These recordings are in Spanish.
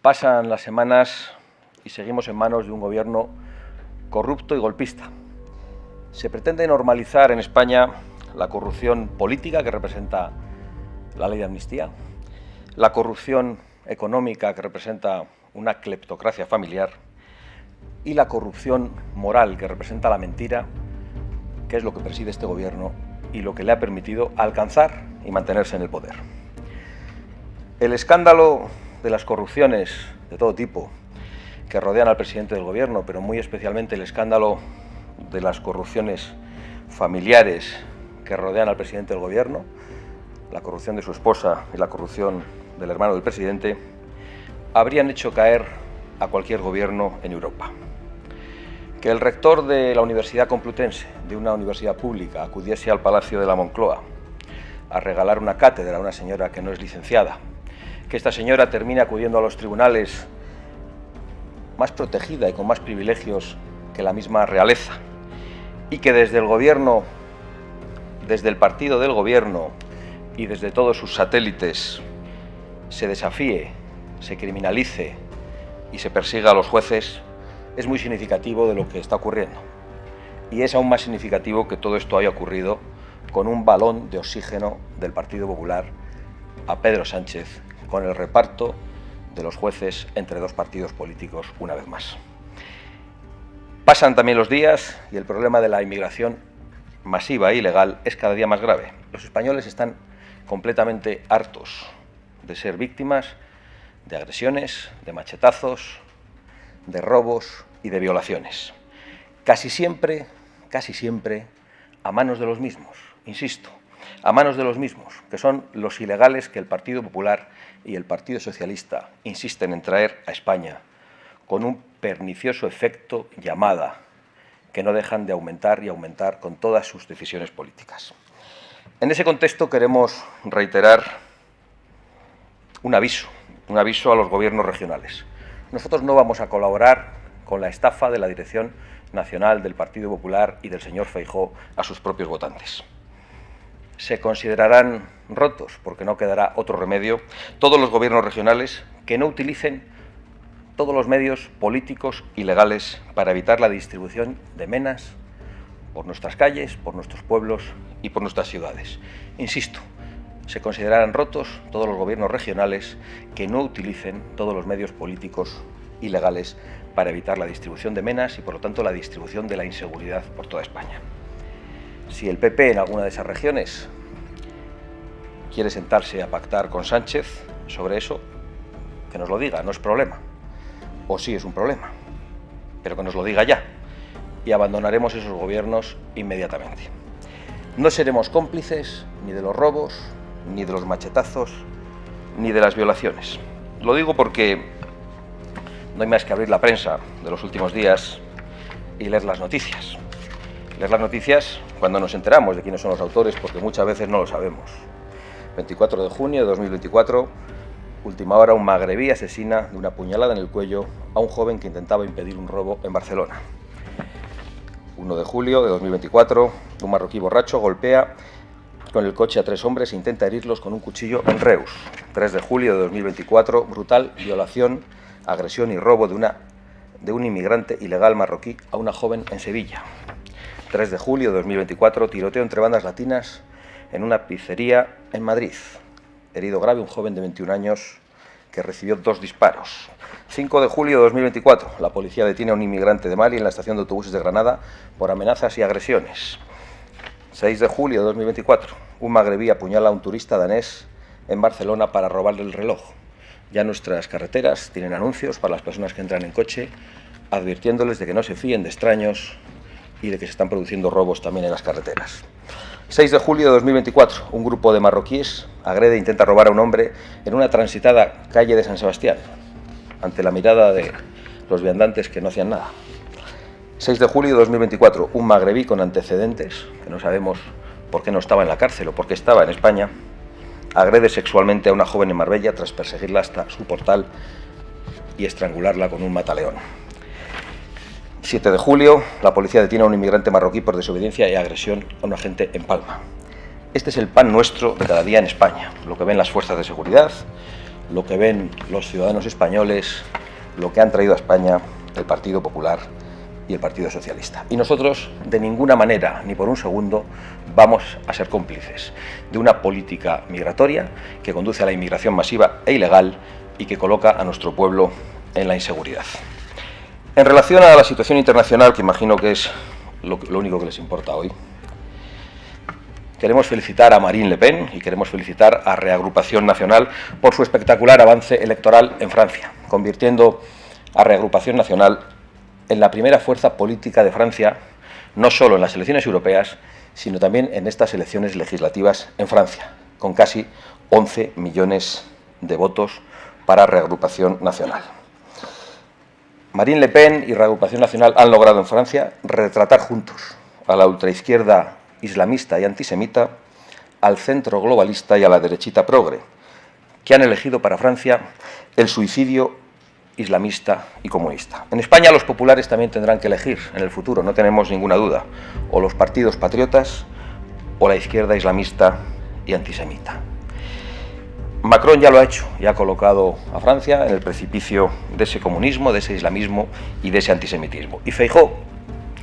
Pasan las semanas y seguimos en manos de un gobierno corrupto y golpista. Se pretende normalizar en España la corrupción política que representa la ley de amnistía, la corrupción económica que representa una cleptocracia familiar y la corrupción moral que representa la mentira, que es lo que preside este gobierno y lo que le ha permitido alcanzar y mantenerse en el poder. El escándalo de las corrupciones de todo tipo que rodean al presidente del gobierno, pero muy especialmente el escándalo de las corrupciones familiares que rodean al presidente del gobierno, la corrupción de su esposa y la corrupción del hermano del presidente, habrían hecho caer a cualquier gobierno en Europa. Que el rector de la Universidad Complutense, de una universidad pública, acudiese al Palacio de la Moncloa a regalar una cátedra a una señora que no es licenciada, que esta señora termine acudiendo a los tribunales más protegida y con más privilegios que la misma realeza, y que desde el gobierno, desde el partido del gobierno y desde todos sus satélites se desafíe, se criminalice y se persiga a los jueces, es muy significativo de lo que está ocurriendo. Y es aún más significativo que todo esto haya ocurrido con un balón de oxígeno del Partido Popular a Pedro Sánchez, con el reparto de los jueces entre dos partidos políticos una vez más. Pasan también los días y el problema de la inmigración masiva e ilegal es cada día más grave. Los españoles están completamente hartos de ser víctimas de agresiones, de machetazos, de robos y de violaciones. Casi siempre a manos de los mismos, insisto, a manos de los mismos, que son los ilegales que el Partido Popular y el Partido Socialista insisten en traer a España, con un pernicioso efecto llamada, que no dejan de aumentar y aumentar con todas sus decisiones políticas. En ese contexto queremos reiterar un aviso a los gobiernos regionales. Nosotros no vamos a colaborar con la estafa de la Dirección Nacional del Partido Popular y del señor Feijóo a sus propios votantes. Se considerarán rotos, porque no quedará otro remedio, todos los gobiernos regionales que no utilicen todos los medios políticos y legales para evitar la distribución de menas por nuestras calles, por nuestros pueblos y por nuestras ciudades. Insisto, se considerarán rotos todos los gobiernos regionales que no utilicen todos los medios políticos y legales para evitar la distribución de menas y, por lo tanto, la distribución de la inseguridad por toda España. Si el PP en alguna de esas regiones quiere sentarse a pactar con Sánchez sobre eso, que nos lo diga, no es problema. O sí es un problema, pero que nos lo diga ya, y abandonaremos esos gobiernos inmediatamente. No seremos cómplices ni de los robos, ni de los machetazos, ni de las violaciones. Lo digo porque no hay más que abrir la prensa de los últimos días y leer las noticias. Leer las noticias cuando nos enteramos de quiénes son los autores, porque muchas veces no lo sabemos. 24 de junio de 2024, última hora, un magrebí asesina de una puñalada en el cuello a un joven que intentaba impedir un robo en Barcelona. 1 de julio de 2024, un marroquí borracho golpea con el coche a 3 hombres e intenta herirlos con un cuchillo en Reus. 3 de julio de 2024, brutal violación, agresión y robo de un inmigrante ilegal marroquí a una joven en Sevilla. 3 de julio de 2024, tiroteo entre bandas latinas en una pizzería en Madrid. Herido grave un joven de 21 años que recibió 2 disparos. 5 de julio de 2024, la policía detiene a un inmigrante de Mali en la estación de autobuses de Granada por amenazas y agresiones. 6 de julio de 2024, un magrebí apuñala a un turista danés en Barcelona para robarle el reloj. Ya nuestras carreteras tienen anuncios para las personas que entran en coche, advirtiéndoles de que no se fíen de extraños y de que se están produciendo robos también en las carreteras. 6 de julio de 2024, un grupo de marroquíes agrede e intenta robar a un hombre en una transitada calle de San Sebastián, ante la mirada de los viandantes que no hacían nada. 6 de julio de 2024, un magrebí con antecedentes, que no sabemos por qué no estaba en la cárcel o por qué estaba en España, agrede sexualmente a una joven en Marbella tras perseguirla hasta su portal y estrangularla con un mataleón. 7 de julio, la policía detiene a un inmigrante marroquí por desobediencia y agresión a un agente en Palma. Este es el pan nuestro de cada día en España, lo que ven las fuerzas de seguridad, lo que ven los ciudadanos españoles, lo que han traído a España el Partido Popular y el Partido Socialista. Y nosotros, de ninguna manera, ni por un segundo, vamos a ser cómplices de una política migratoria que conduce a la inmigración masiva e ilegal y que coloca a nuestro pueblo en la inseguridad. En relación a la situación internacional, que imagino que es lo único que les importa hoy, queremos felicitar a Marine Le Pen y queremos felicitar a Reagrupación Nacional por su espectacular avance electoral en Francia, convirtiendo a Reagrupación Nacional en la primera fuerza política de Francia, no solo en las elecciones europeas, sino también en estas elecciones legislativas en Francia, con casi 11 millones de votos para Reagrupación Nacional. Marine Le Pen y Reagrupación Nacional han logrado en Francia retratar juntos a la ultraizquierda islamista y antisemita, al centro globalista y a la derechita progre, que han elegido para Francia el suicidio islamista y comunista. En España los populares también tendrán que elegir en el futuro, no tenemos ninguna duda, o los partidos patriotas o la izquierda islamista y antisemita. Macron ya lo ha hecho y ha colocado a Francia en el precipicio de ese comunismo, de ese islamismo y de ese antisemitismo. Y Feijóo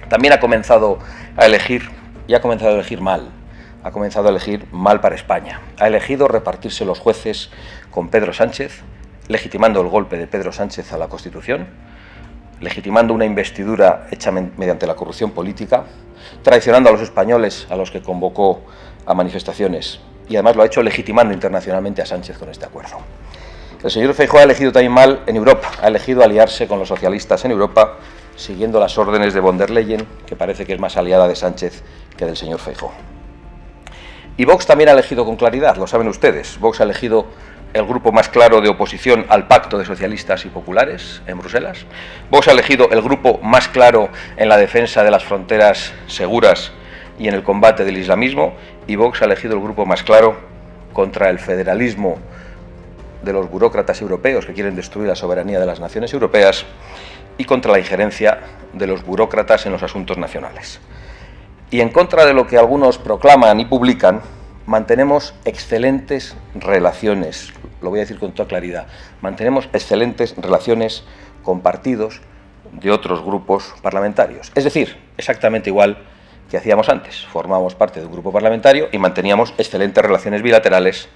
también ha comenzado a elegir, y ha comenzado a elegir mal. Ha comenzado a elegir mal para España. Ha elegido repartirse los jueces con Pedro Sánchez, legitimando el golpe de Pedro Sánchez a la Constitución, legitimando una investidura hecha mediante la corrupción política, traicionando a los españoles a los que convocó a manifestaciones y además lo ha hecho legitimando internacionalmente a Sánchez con este acuerdo. El señor Feijóo ha elegido también mal en Europa, ha elegido aliarse con los socialistas en Europa, siguiendo las órdenes de von der Leyen, que parece que es más aliada de Sánchez que del señor Feijóo. Y Vox también ha elegido con claridad, lo saben ustedes. Vox ha elegido el grupo más claro de oposición al pacto de socialistas y populares en Bruselas. Vox ha elegido el grupo más claro en la defensa de las fronteras seguras y en el combate del islamismo. Y Vox ha elegido el grupo más claro contra el federalismo de los burócratas europeos que quieren destruir la soberanía de las naciones europeas y contra la injerencia de los burócratas en los asuntos nacionales. Y en contra de lo que algunos proclaman y publican, mantenemos excelentes relaciones, lo voy a decir con toda claridad, mantenemos excelentes relaciones con partidos de otros grupos parlamentarios. Es decir, exactamente igual que hacíamos antes. Formamos parte de un grupo parlamentario y manteníamos excelentes relaciones bilaterales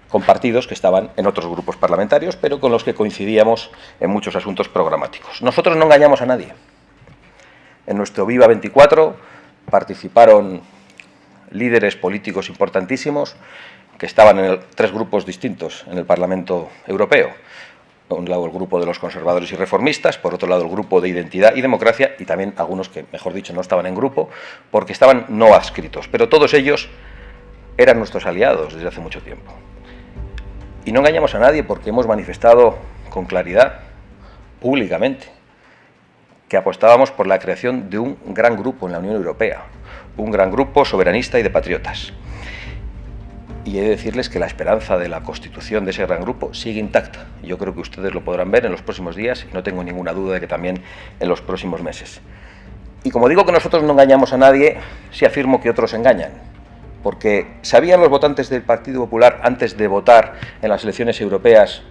con partidos que estaban en otros grupos parlamentarios, pero con los que coincidíamos en muchos asuntos programáticos. Nosotros no engañamos a nadie. En nuestro Viva 24 participaron líderes políticos importantísimos que estaban en tres grupos distintos en el Parlamento Europeo. Por un lado el grupo de los conservadores y reformistas, por otro lado el grupo de Identidad y Democracia y también algunos que, mejor dicho, no estaban en grupo porque estaban no adscritos. Pero todos ellos eran nuestros aliados desde hace mucho tiempo. Y no engañamos a nadie porque hemos manifestado con claridad, públicamente, que apostábamos por la creación de un gran grupo en la Unión Europea, un gran grupo soberanista y de patriotas. Y he de decirles que la esperanza de la constitución de ese gran grupo sigue intacta. Yo creo que ustedes lo podrán ver en los próximos días y no tengo ninguna duda de que también en los próximos meses. Y como digo que nosotros no engañamos a nadie, sí afirmo que otros engañan. Porque ¿sabían los votantes del Partido Popular antes de votar en las elecciones europeas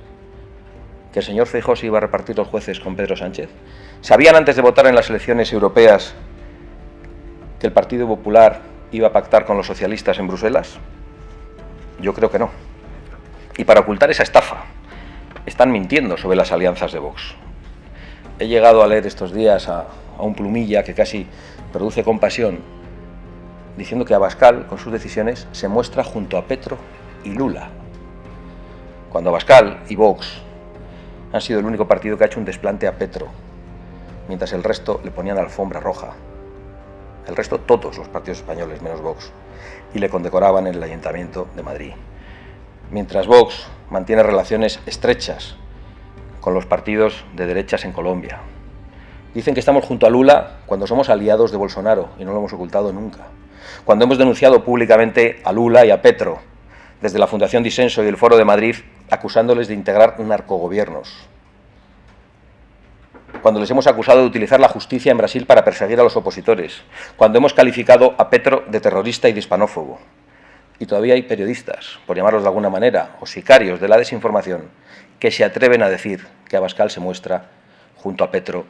que el señor Feijóo se iba a repartir los jueces con Pedro Sánchez? ¿Sabían antes de votar en las elecciones europeas que el Partido Popular iba a pactar con los socialistas en Bruselas? Yo creo que no. Y para ocultar esa estafa, están mintiendo sobre las alianzas de Vox. He llegado a leer estos días a un plumilla que casi produce compasión, diciendo que Abascal, con sus decisiones, se muestra junto a Petro y Lula. Cuando Abascal y Vox han sido el único partido que ha hecho un desplante a Petro, mientras el resto le ponían alfombra roja. El resto, todos los partidos españoles, menos Vox, y le condecoraban en el Ayuntamiento de Madrid. Mientras Vox mantiene relaciones estrechas con los partidos de derechas en Colombia. Dicen que estamos junto a Lula cuando somos aliados de Bolsonaro, y no lo hemos ocultado nunca. Cuando hemos denunciado públicamente a Lula y a Petro, desde la Fundación Disenso y el Foro de Madrid, acusándoles de integrar narcogobiernos. Cuando les hemos acusado de utilizar la justicia en Brasil para perseguir a los opositores, cuando hemos calificado a Petro de terrorista y de hispanófobo, Y todavía hay periodistas, por llamarlos de alguna manera, o sicarios de la desinformación, que se atreven a decir que Abascal se muestra junto a Petro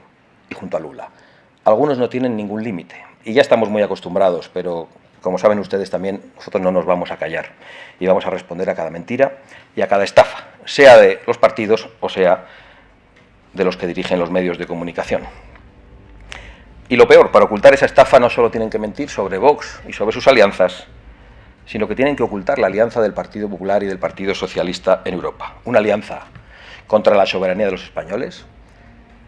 y junto a Lula. Algunos no tienen ningún límite, y ya estamos muy acostumbrados, pero como saben ustedes también, nosotros no nos vamos a callar y vamos a responder a cada mentira y a cada estafa, sea de los partidos o sea de los que dirigen los medios de comunicación. Y lo peor, para ocultar esa estafa no solo tienen que mentir sobre Vox y sobre sus alianzas, sino que tienen que ocultar la alianza del Partido Popular y del Partido Socialista en Europa. Una alianza contra la soberanía de los españoles,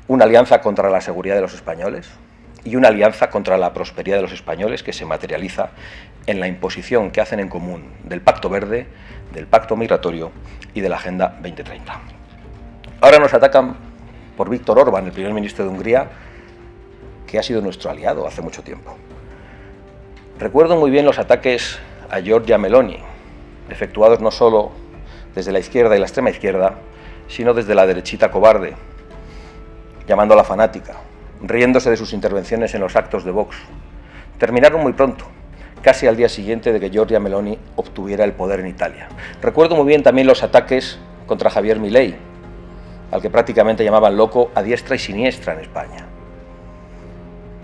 una alianza contra la seguridad de los españoles y una alianza contra la prosperidad de los españoles que se materializa en la imposición que hacen en común del Pacto Verde, del Pacto Migratorio y de la Agenda 2030. Ahora nos atacan por Viktor Orbán, el primer ministro de Hungría, que ha sido nuestro aliado hace mucho tiempo. Recuerdo muy bien los ataques a Giorgia Meloni, efectuados no solo desde la izquierda y la extrema izquierda, sino desde la derechita cobarde, llamándola fanática, riéndose de sus intervenciones en los actos de Vox. Terminaron muy pronto, casi al día siguiente de que Giorgia Meloni obtuviera el poder en Italia. Recuerdo muy bien también los ataques contra Javier Milei, al que prácticamente llamaban loco a diestra y siniestra en España.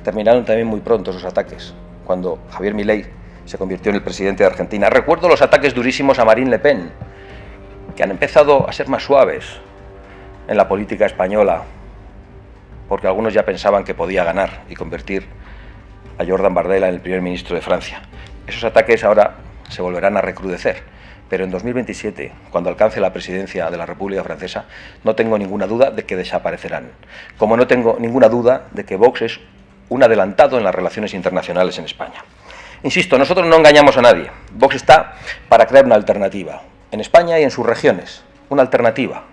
Terminaron también muy pronto esos ataques, cuando Javier Milei se convirtió en el presidente de Argentina. Recuerdo los ataques durísimos a Marine Le Pen, que han empezado a ser más suaves en la política española, porque algunos ya pensaban que podía ganar y convertir a Jordan Bardella en el primer ministro de Francia. Esos ataques ahora se volverán a recrudecer, pero en 2027, cuando alcance la presidencia de la República Francesa, no tengo ninguna duda de que desaparecerán. Como no tengo ninguna duda de que Vox es un adelantado en las relaciones internacionales en España. Insisto, nosotros no engañamos a nadie. Vox está para crear una alternativa, en España y en sus regiones. Una alternativa,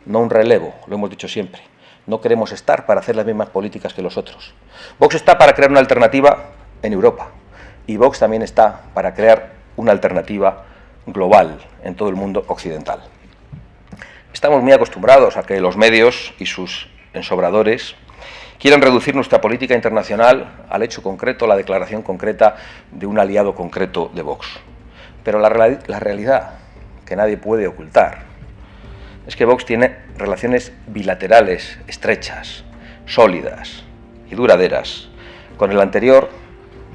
no un relevo, lo hemos dicho siempre. No queremos estar para hacer las mismas políticas que los otros. Vox está para crear una alternativa en Europa. Y Vox también está para crear una alternativa global en todo el mundo occidental. Estamos muy acostumbrados a que los medios y sus ensobradores quieran reducir nuestra política internacional al hecho concreto, la declaración concreta de un aliado concreto de Vox. Pero la realidad, que nadie puede ocultar, es que Vox tiene relaciones bilaterales estrechas, sólidas y duraderas con el anterior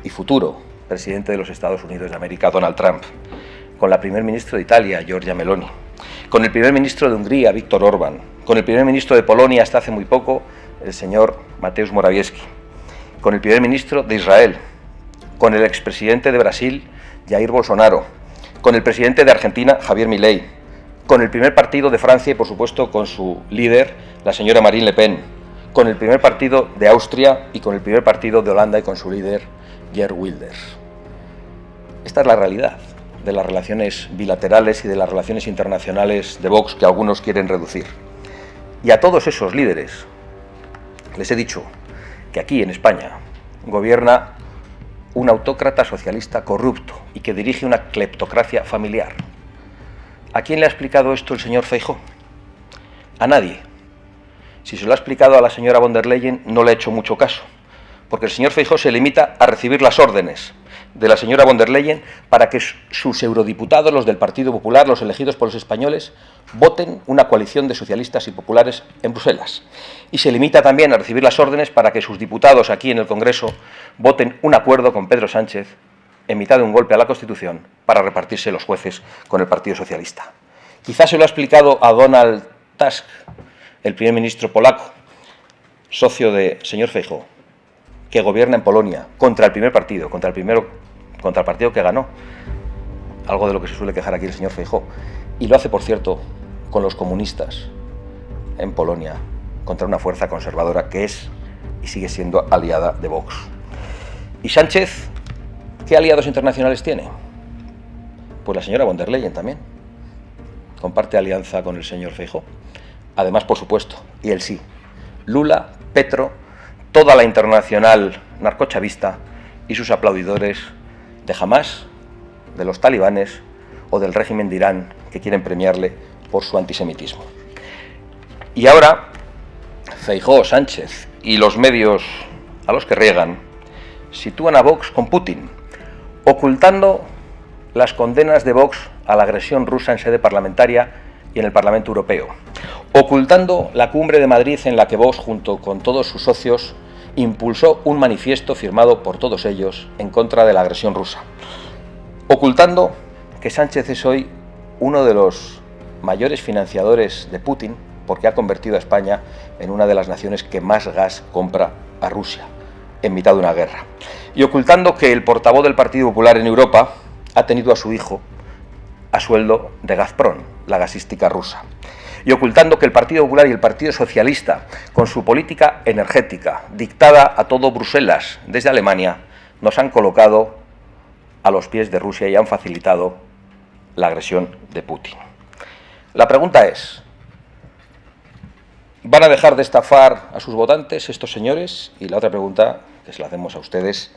y futuro presidente de los Estados Unidos de América, Donald Trump, con la primer ministra de Italia, Giorgia Meloni, con el primer ministro de Hungría, Viktor Orbán, con el primer ministro de Polonia hasta hace muy poco, el señor Mateusz Morawiecki, con el primer ministro de Israel, con el expresidente de Brasil, Jair Bolsonaro, con el presidente de Argentina, Javier Milei, con el primer partido de Francia y, por supuesto, con su líder, la señora Marine Le Pen, con el primer partido de Austria y con el primer partido de Holanda y con su líder, Geert Wilders. Esta es la realidad de las relaciones bilaterales y de las relaciones internacionales de Vox que algunos quieren reducir. Y a todos esos líderes les he dicho que aquí en España gobierna un autócrata socialista corrupto y que dirige una cleptocracia familiar. ¿A quién le ha explicado esto el señor Feijóo? A nadie. Si se lo ha explicado a la señora von der Leyen, no le ha hecho mucho caso, porque el señor Feijóo se limita a recibir las órdenes de la señora von der Leyen para que sus eurodiputados, los del Partido Popular, los elegidos por los españoles, voten una coalición de socialistas y populares en Bruselas. Y se limita también a recibir las órdenes para que sus diputados aquí en el Congreso voten un acuerdo con Pedro Sánchez en mitad de un golpe a la Constitución para repartirse los jueces con el Partido Socialista. Quizás se lo ha explicado a Donald Tusk, el primer ministro polaco, socio de señor Feijóo, que gobierna en Polonia contra el primer partido, contra el partido que ganó, algo de lo que se suele quejar aquí el señor Feijóo, y lo hace, por cierto, con los comunistas en Polonia, contra una fuerza conservadora que es y sigue siendo aliada de Vox. Y Sánchez, ¿qué aliados internacionales tiene? Pues la señora von der Leyen también. Comparte alianza con el señor Feijóo. Además, por supuesto, y él sí, Lula, Petro, toda la internacional narcochavista y sus aplaudidores de Hamás, de los talibanes o del régimen de Irán que quieren premiarle por su antisemitismo. Y ahora, Feijóo, Sánchez y los medios a los que riegan sitúan a Vox con Putin, ocultando las condenas de Vox a la agresión rusa en sede parlamentaria y en el Parlamento Europeo, ocultando la cumbre de Madrid en la que Vox, junto con todos sus socios, impulsó un manifiesto firmado por todos ellos en contra de la agresión rusa, ocultando que Sánchez es hoy uno de los mayores financiadores de Putin porque ha convertido a España en una de las naciones que más gas compra a Rusia en mitad de una guerra, y ocultando que el portavoz del Partido Popular en Europa ha tenido a su hijo a sueldo de Gazprom, la gasística rusa, y ocultando que el Partido Popular y el Partido Socialista, con su política energética dictada a todo Bruselas desde Alemania, nos han colocado a los pies de Rusia y han facilitado la agresión de Putin. La pregunta es: ¿van a dejar de estafar a sus votantes estos señores? Y la otra pregunta, que se la hacemos a ustedes,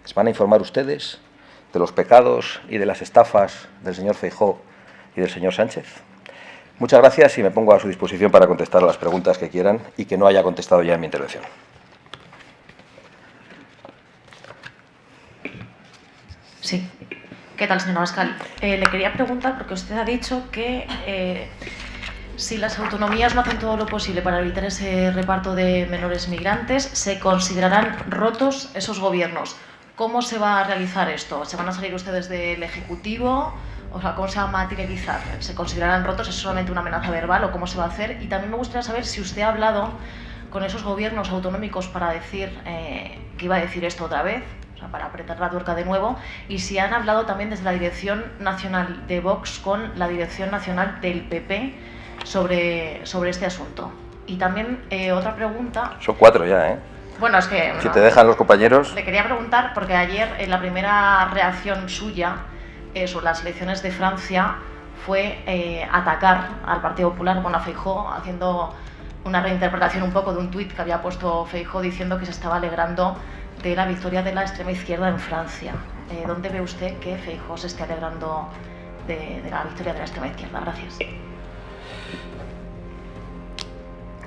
es: ¿van a informar ustedes de los pecados y de las estafas del señor Feijóo y del señor Sánchez? Muchas gracias y me pongo a su disposición para contestar a las preguntas que quieran y que no haya contestado ya en mi intervención. Sí. ¿Qué tal, señor Abascal? Le quería preguntar, porque usted ha dicho que si las autonomías no hacen todo lo posible para evitar ese reparto de menores migrantes, se considerarán rotos esos gobiernos. ¿Cómo se va a realizar esto? ¿Se van a salir ustedes del Ejecutivo? O sea, ¿cómo se va a materializar? ¿Se considerarán rotos? ¿Es solamente una amenaza verbal o cómo se va a hacer? Y también me gustaría saber si usted ha hablado con esos gobiernos autonómicos para decir que iba a decir esto otra vez, o sea, para apretar la tuerca de nuevo, y si han hablado también desde la Dirección Nacional de Vox con la Dirección Nacional del PP sobre este asunto. Y también otra pregunta... Son 4 ya, ¿eh? Bueno, es que... Si te dejan los compañeros... Le quería preguntar, porque ayer la primera reacción suya sobre las elecciones de Francia fue atacar al Partido Popular, bueno, a Feijóo, haciendo una reinterpretación un poco de un tuit que había puesto Feijóo diciendo que se estaba alegrando de la victoria de la extrema izquierda en Francia. ¿Dónde ve usted que Feijóo se esté alegrando de la victoria de la extrema izquierda? Gracias.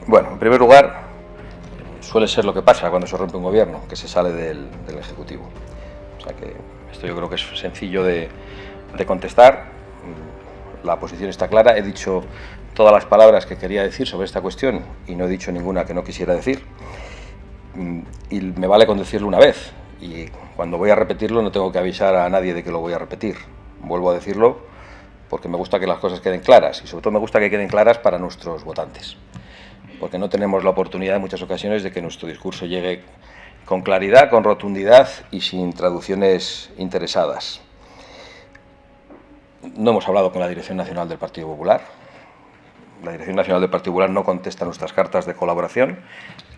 Bueno, en primer lugar, suele ser lo que pasa cuando se rompe un gobierno, que se sale del Ejecutivo. O sea que esto yo creo que es sencillo de contestar. La posición está clara. He dicho todas las palabras que quería decir sobre esta cuestión y no he dicho ninguna que no quisiera decir. Y me vale con decirlo una vez. Y cuando voy a repetirlo no tengo que avisar a nadie de que lo voy a repetir. Vuelvo a decirlo porque me gusta que las cosas queden claras y sobre todo me gusta que queden claras para nuestros votantes. Porque no tenemos la oportunidad en muchas ocasiones de que nuestro discurso llegue con claridad, con rotundidad y sin traducciones interesadas. No hemos hablado con la Dirección Nacional del Partido Popular. La Dirección Nacional del Partido Popular no contesta nuestras cartas de colaboración.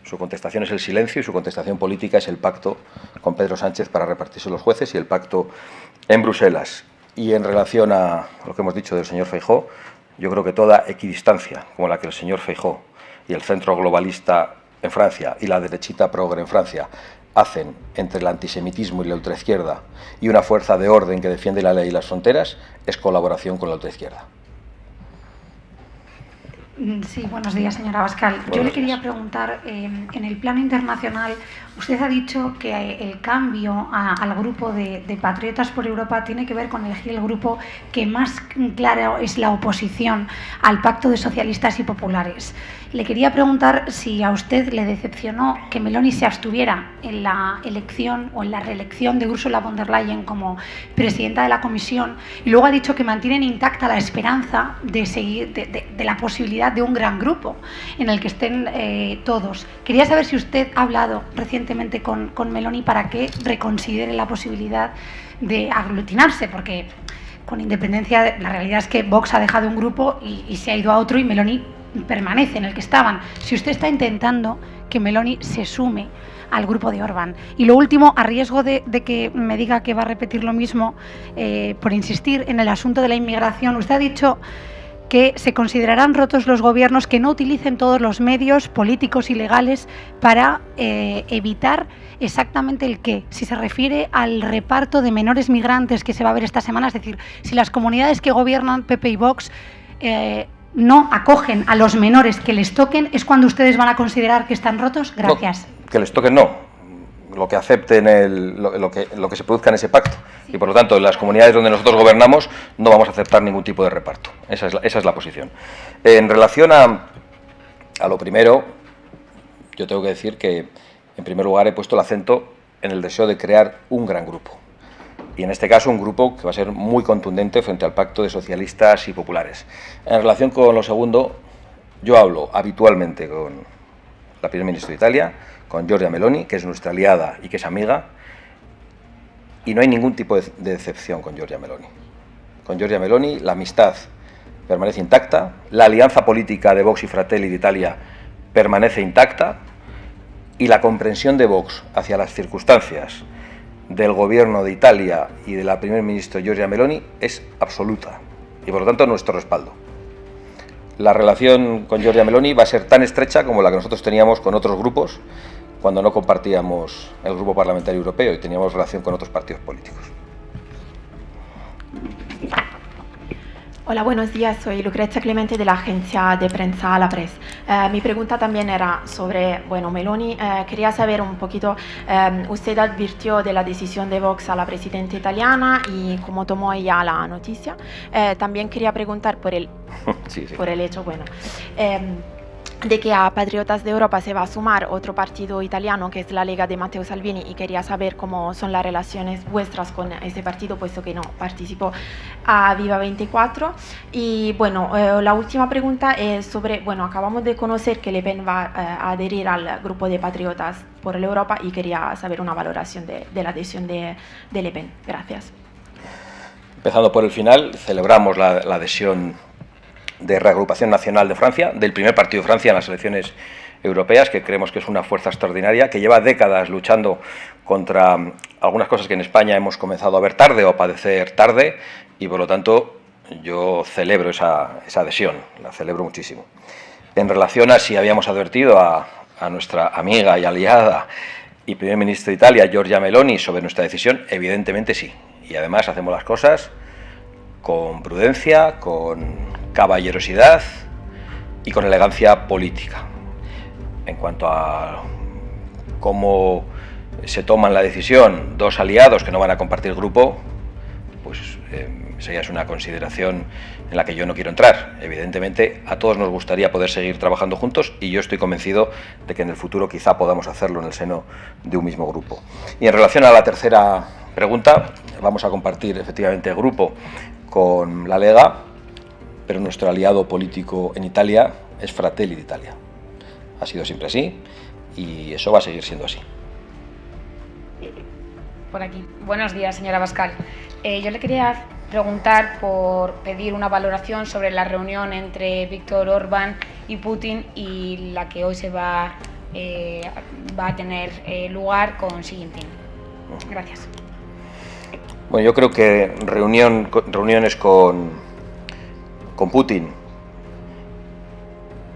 Su contestación es el silencio y su contestación política es el pacto con Pedro Sánchez para repartirse los jueces y el pacto en Bruselas. Y en relación a lo que hemos dicho del señor Feijóo, yo creo que toda equidistancia como la que el señor Feijóo y el centro globalista en Francia y la derechita progre en Francia hacen entre el antisemitismo y la ultraizquierda y una fuerza de orden que defiende la ley y las fronteras es colaboración con la ultraizquierda. Sí, buenos días, señora Abascal. Yo le quería preguntar, en el plano internacional, usted ha dicho que el cambio al grupo de Patriotas por Europa tiene que ver con elegir el grupo que más claro es la oposición al pacto de socialistas y populares. Le quería preguntar si a usted le decepcionó que Meloni se abstuviera en la elección o en la reelección de Ursula von der Leyen como presidenta de la Comisión y luego ha dicho que mantienen intacta la esperanza de seguir de la posibilidad de un gran grupo en el que estén todos. Quería saber si usted ha hablado recientemente con Meloni para que reconsidere la posibilidad de aglutinarse, porque con independencia, la realidad es que Vox ha dejado un grupo y se ha ido a otro y Meloni permanece en el que estaban. Si usted está intentando que Meloni se sume al grupo de Orbán. Y lo último, a riesgo de que me diga que va a repetir lo mismo por insistir en el asunto de la inmigración, usted ha dicho que se considerarán rotos los gobiernos que no utilicen todos los medios políticos y legales para evitar exactamente el qué. Si se refiere al reparto de menores migrantes que se va a ver esta semana, es decir, si las comunidades que gobiernan PP y Vox no acogen a los menores que les toquen, ¿es cuando ustedes van a considerar que están rotos? Gracias. No, que les toquen no. lo que acepten lo que se produzca en ese pacto. Y por lo tanto, en las comunidades donde nosotros gobernamos no vamos a aceptar ningún tipo de reparto. Esa es la posición. En relación a lo primero, yo tengo que decir que, en primer lugar, he puesto el acento en el deseo de crear un gran grupo. Y en este caso un grupo que va a ser muy contundente frente al pacto de socialistas y populares. En relación con lo segundo, yo hablo habitualmente con la primera ministra de Italia, con Giorgia Meloni, que es nuestra aliada y que es amiga, y no hay ningún tipo de decepción con Giorgia Meloni. Con Giorgia Meloni la amistad permanece intacta, la alianza política de Vox y Fratelli d'Italia permanece intacta, y la comprensión de Vox hacia las circunstancias del gobierno de Italia y de la primer ministra Giorgia Meloni es absoluta, y por lo tanto nuestro respaldo. La relación con Giorgia Meloni va a ser tan estrecha como la que nosotros teníamos con otros grupos cuando no compartíamos el Grupo Parlamentario Europeo y teníamos relación con otros partidos políticos. Hola, buenos días. Soy Lucrezia Clemente de la agencia de prensa La Press. Mi pregunta también era sobre, Meloni. Quería saber un poquito, usted advirtió de la decisión de Vox a la presidenta italiana y cómo tomó ella la noticia. También quería preguntar por el hecho, de que a Patriotas de Europa se va a sumar otro partido italiano que es la Lega de Matteo Salvini, y quería saber cómo son las relaciones vuestras con ese partido, puesto que no participó a Viva 24. Y la última pregunta es sobre, acabamos de conocer que Le Pen va a adherir al grupo de Patriotas por Europa, y quería saber una valoración de la adhesión de Le Pen. Gracias. Empezando por el final, celebramos la adhesión de Reagrupación Nacional de Francia, del primer partido de Francia en las elecciones europeas, que creemos que es una fuerza extraordinaria, que lleva décadas luchando contra algunas cosas que en España hemos comenzado a ver tarde o a padecer tarde, y por lo tanto yo celebro esa adhesión, la celebro muchísimo. En relación a si habíamos advertido a nuestra amiga y aliada y primer ministro de Italia, Giorgia Meloni, sobre nuestra decisión, evidentemente sí, y además hacemos las cosas con prudencia, con caballerosidad y con elegancia política. En cuanto a cómo se toman la decisión dos aliados que no van a compartir grupo, pues esa ya es una consideración en la que yo no quiero entrar. Evidentemente a todos nos gustaría poder seguir trabajando juntos, y yo estoy convencido de que en el futuro quizá podamos hacerlo en el seno de un mismo grupo. Y en relación a la tercera pregunta, vamos a compartir efectivamente grupo con la Lega, pero nuestro aliado político en Italia es Fratelli d'Italia. Ha sido siempre así y eso va a seguir siendo así. Por aquí. Buenos días, señora Abascal. Yo le quería preguntar por pedir una valoración sobre la reunión entre Víctor Orbán y Putin y la que hoy se va a tener lugar con Xi Jinping. Gracias. Bueno, yo creo que reuniones con Putin,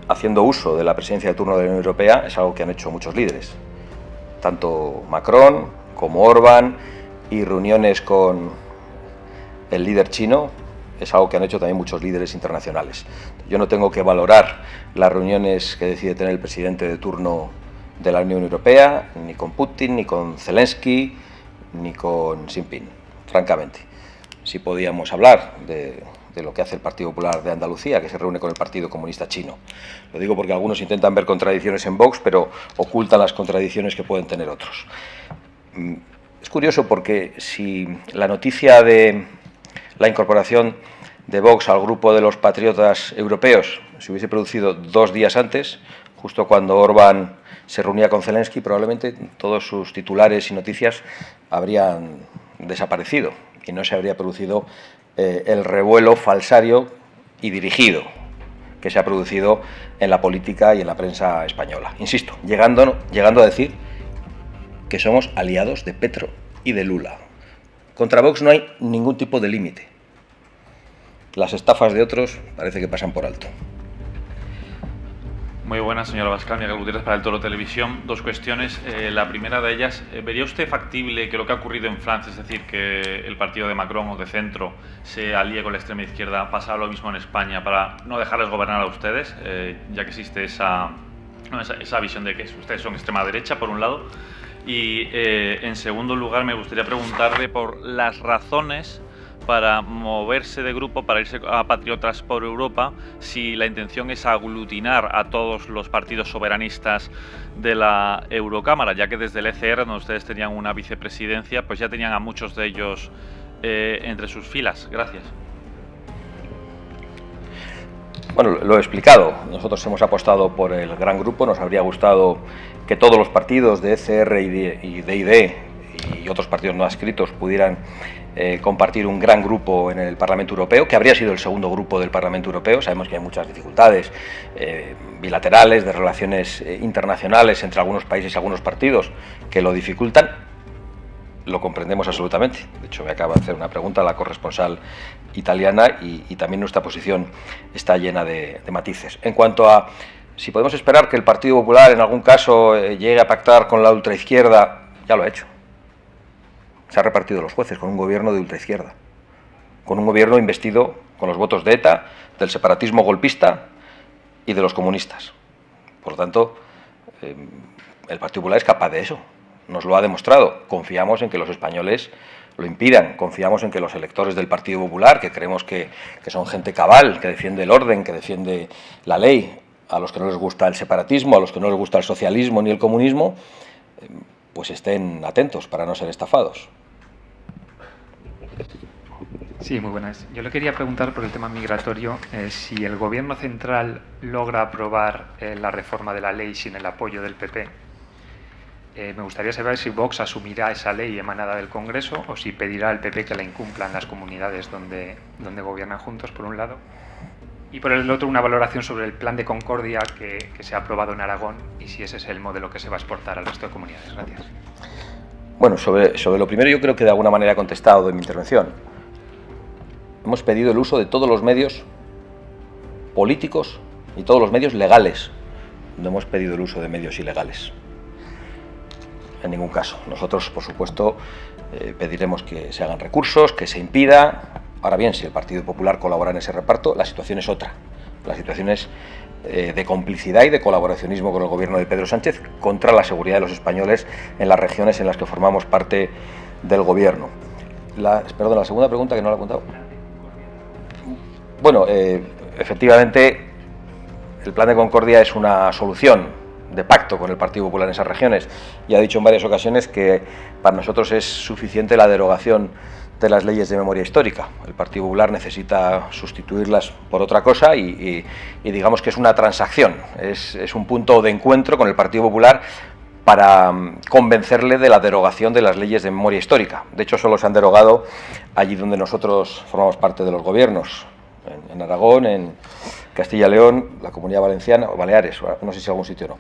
haciendo uso de la presidencia de turno de la Unión Europea, es algo que han hecho muchos líderes, tanto Macron como Orbán, y reuniones con el líder chino es algo que han hecho también muchos líderes internacionales. Yo no tengo que valorar las reuniones que decide tener el presidente de turno de la Unión Europea, ni con Putin, ni con Zelensky, ni con Xi Jinping, francamente. Sí podíamos hablar de lo que hace el Partido Popular de Andalucía, que se reúne con el Partido Comunista Chino. Lo digo porque algunos intentan ver contradicciones en Vox, pero ocultan las contradicciones que pueden tener otros. Es curioso porque si la noticia de la incorporación de Vox al grupo de los patriotas europeos se hubiese producido 2 días antes, justo cuando Orbán se reunía con Zelensky, probablemente todos sus titulares y noticias habrían desaparecido y no se habría producido el revuelo falsario y dirigido que se ha producido en la política y en la prensa española. Insisto, llegando a decir que somos aliados de Petro y de Lula. Contra Vox no hay ningún tipo de límite. Las estafas de otros parece que pasan por alto. Muy buenas, señora Abascal, Miguel Gutiérrez para el Toro Televisión. 2 cuestiones. La primera de ellas, ¿vería usted factible que lo que ha ocurrido en Francia, es decir, que el partido de Macron o de centro se alíe con la extrema izquierda, pasara lo mismo en España para no dejarles gobernar a ustedes, ya que existe esa visión de que ustedes son extrema derecha, por un lado? Y en segundo lugar, me gustaría preguntarle por las razones para moverse de grupo, para irse a Patriotas por Europa, si la intención es aglutinar a todos los partidos soberanistas de la Eurocámara, ya que desde el ECR, donde ustedes tenían una vicepresidencia, pues ya tenían a muchos de ellos entre sus filas. Gracias. Bueno, lo he explicado. Nosotros hemos apostado por el gran grupo. Nos habría gustado que todos los partidos de ECR y de ID y otros partidos no adscritos pudieran compartir un gran grupo en el Parlamento Europeo, que habría sido el segundo grupo del Parlamento Europeo. Sabemos que hay muchas dificultades bilaterales, de relaciones internacionales entre algunos países y algunos partidos que lo dificultan. Lo comprendemos absolutamente. De hecho, me acaba de hacer una pregunta a la corresponsal italiana y también nuestra posición está llena de matices. En cuanto a si podemos esperar que el Partido Popular en algún caso llegue a pactar con la ultraizquierda, ya lo ha hecho. Se ha repartido los jueces con un gobierno de ultraizquierda, con un gobierno investido con los votos de ETA, del separatismo golpista y de los comunistas. Por lo tanto, el Partido Popular es capaz de eso. Nos lo ha demostrado. Confiamos en que los españoles lo impidan. Confiamos en que los electores del Partido Popular, que creemos que son gente cabal, que defiende el orden, que defiende la ley, a los que no les gusta el separatismo, a los que no les gusta el socialismo ni el comunismo, pues estén atentos para no ser estafados. Sí, muy buenas. Yo le quería preguntar por el tema migratorio, si el Gobierno central logra aprobar la reforma de la ley sin el apoyo del PP. Me gustaría saber si Vox asumirá esa ley emanada del Congreso o si pedirá al PP que la incumplan las comunidades donde gobiernan juntos, por un lado. Y por el otro, una valoración sobre el plan de concordia que se ha aprobado en Aragón y si ese es el modelo que se va a exportar al resto de comunidades. Gracias. Bueno, sobre lo primero yo creo que de alguna manera he contestado en mi intervención. Hemos pedido el uso de todos los medios políticos y todos los medios legales. No hemos pedido el uso de medios ilegales. En ningún caso. Nosotros, por supuesto, pediremos que se hagan recursos, que se impida. Ahora bien, si el Partido Popular colabora en ese reparto, la situación es otra. La situación es de complicidad y de colaboracionismo con el gobierno de Pedro Sánchez contra la seguridad de los españoles en las regiones en las que formamos parte del gobierno. Perdón, la segunda pregunta que no la he apuntado. Bueno, efectivamente, el plan de concordia es una solución de pacto con el Partido Popular en esas regiones. Ya he dicho en varias ocasiones que para nosotros es suficiente la derogación de las leyes de memoria histórica. El Partido Popular necesita sustituirlas por otra cosa y digamos que es una transacción, es un punto de encuentro con el Partido Popular para convencerle de la derogación de las leyes de memoria histórica. De hecho, solo se han derogado allí donde nosotros formamos parte de los gobiernos, en Aragón, en Castilla y León, la Comunidad Valenciana o Baleares, no sé si algún sitio no.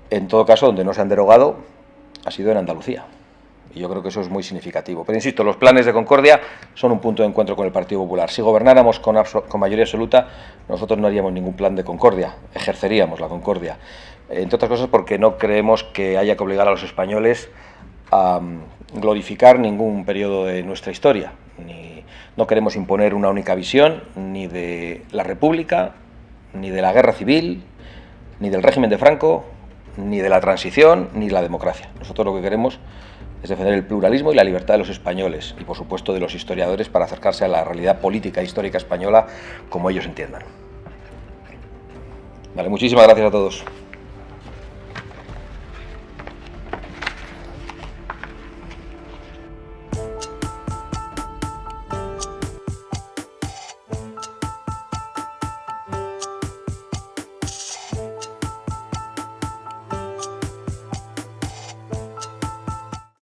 En todo caso, donde no se han derogado ha sido en Andalucía. Y yo creo que eso es muy significativo. Pero insisto, los planes de concordia son un punto de encuentro con el Partido Popular. Si gobernáramos con mayoría absoluta, nosotros no haríamos ningún plan de concordia, ejerceríamos la concordia. Entre otras cosas porque no creemos que haya que obligar a los españoles a glorificar ningún periodo de nuestra historia. No queremos imponer una única visión, ni de la República, ni de la Guerra Civil, ni del régimen de Franco, ni de la transición, ni de la democracia. Nosotros lo que queremos es defender el pluralismo y la libertad de los españoles y, por supuesto, de los historiadores para acercarse a la realidad política e histórica española como ellos entiendan. Vale, muchísimas gracias a todos.